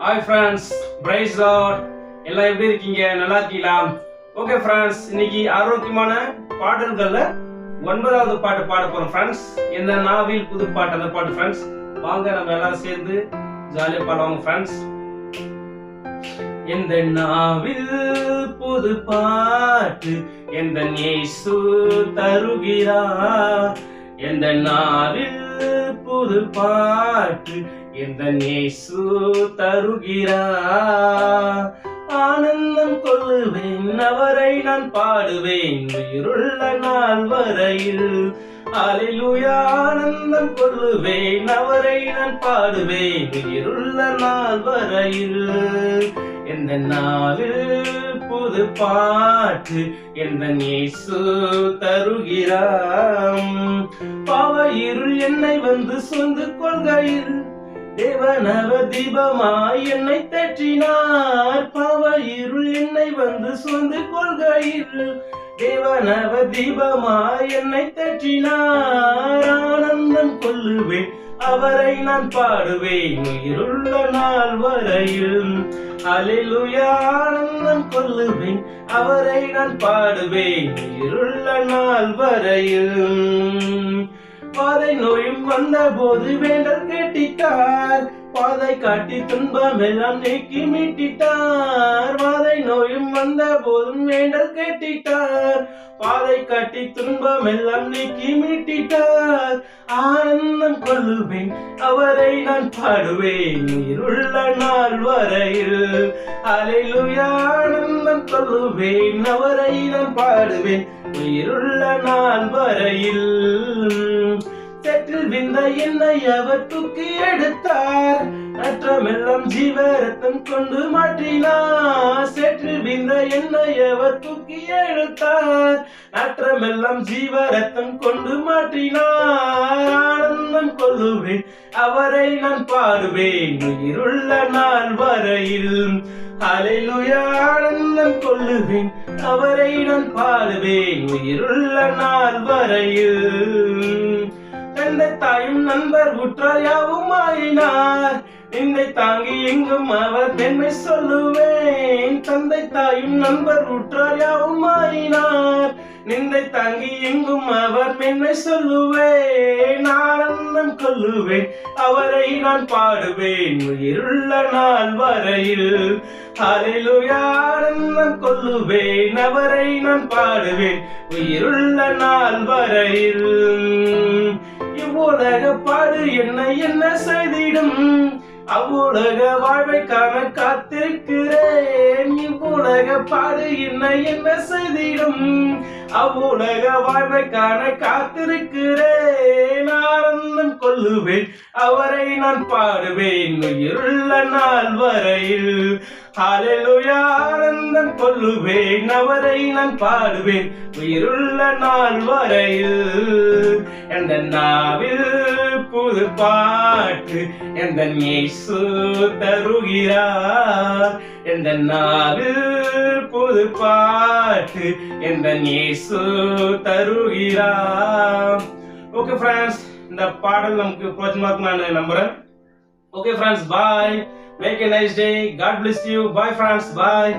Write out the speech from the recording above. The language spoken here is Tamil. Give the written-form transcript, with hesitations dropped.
Hi friends, price Lord. எல்லாம் எப்படி இருக்கீங்க? நல்லா இருக்கீங்களா? ஓகே ஃப்ரெண்ட்ஸ், இன்னைக்கு ஆரோக்கியமான பாடல்கள்ல 9வது பாட்டு பாட போறோம் ஃப்ரெண்ட்ஸ். இந்த நாவில் புது பாட்டு, அந்த பாட்டு ஃப்ரெண்ட்ஸ். வாங்க நம்ம எல்லாரும் சேர்ந்து ஜாலியா பாடுவாங்க ஃப்ரெண்ட்ஸ். எந்த நாவில் புது பாட்டு எந்த இயேசு தருகிறார். எந்த நாவில் புது பாட்டு எந்த இயேசு தருகிறார். ஆனந்தம் கொள்ளுவேன், அவரை நான் பாடுவேன் உயிருள்ள நாள் வரையில். அல்லேலூயா. ஆனந்தம் கொள்ளுவேன், அவரை நான் பாடுவேன் உயிருள்ள நாள் வரையில். எந்த நாளில் புது பாட்டு எந்த இயேசு தருகிறார். பாவ இருள் என்னை வந்து சொந்து கொள்கையில் தேவனவ தீபமாய் என்னை தேற்றினார். பாவ இருள் என்னை வந்து சொந்து கொள்கையில் தேவனவ தீபமாய் என்னை தேற்றினார். ஆனந்தம் கொள்ளுவேன், அவரை நான் பாடுவேன் உயிருள்ள நாள் வரையில். அல்லேலூயா. ஆனந்தம் கொள்ளுவேன், அவரை நான் பாடுவேன் உயிருள்ள நாள் வரையில். பாதை நோயும் வந்த போது வேண்டல் கேட்டிட்டார், பாதை காட்டி துன்பம் எல்லாம் நீக்கி மீட்டிட்டார். பாதை நோயும் வந்த போதும் வேண்டல் கேட்டிட்டார், பாதை காட்டி துன்பம் எல்லாம் நீக்கி மீட்டிட்டார். ஆனந்தம் கொள்ளுவேன், அவரை நான் பாடுவேன் உயிருள்ள நாள் வரையில். அல்லேலூயா. ஆனந்தம் கொள்ளுவேன், அவரை நான் பாடுவேன் உயிருள்ள நாள் வரையில். சேற்றில் விந்த என்னை அவர் தூக்கி எடுத்தார், நற்றமெல்லாம் ஜீவ ரத்தம் கொண்டு மாற்றினார். சேற்றில் விந்த என்னை அவர் தூக்கி எடுத்தார், நற்றமெல்லாம் ஜீவ ரத்தம் கொண்டு மாற்றினார். ஆனந்தம் கொள்ளுவேன், அவரை நான் பாடுவேன் உயிருள்ள நாள் வரையில். அல்லேலூயா. ஆனந்தம் கொள்ளுவேன், அவரை நான் பாடுவேன் உயிருள்ள நாள் வரையில். தந்தை தாயும் நண்பர் உற்றார் யாவும் ஆயினார், என்னை தாங்கி எங்கும் அவர் பெண்மை சொல்லுவேன். தந்தை தாயும் நண்பர் உற்றார் யாவும் ஆயினார், நிந்தை தாங்கி எங்கும் அவர் மென்மை சொல்லுவேன். ஆனந்தம் கொள்ளுவேன், அவரை நான் பாடுவேன் உயிருள்ள நாள் வரையில். அல்லேலூயா. ஆனந்தம் கொள்ளுவேன், அவரை நான் பாடுவேன் உயிருள்ள நாள் வரையில். இவ்வுலக பாடு என்ன செய்திடும், அவ்வுலக வாழ்வை காண காத்திருக்கிறேன். இவ்வுலக பாடு என்ன செய்திடும், அவ்வுலக வாழ்வை காண காத்திருக்கிறேன். ஆனந்தம் கொள்ளுவேன், அவரை நான் பாடுவேன் உயிருள்ள நாள் வரையில். அல்லேலூயா. ஆனந்தம் கொள்ளுவேன், அவரை நான் பாடுவேன் உயிருள்ள நாள் வரையில். எந்த நாவில் புது பாட்டு எந்த இயேசு தருகிறார். எந்த நாவில் புது பாட்டு எந்த இயேசு தருகிறார். ஓகே ஃப்ரெண்ட்ஸ், இந்த பாடல் நமக்கு பிரோஜனமா இருக்கும் நான் நம்புறேன். Okay friends, bye. Make a nice day. God bless you. Bye friends. Bye.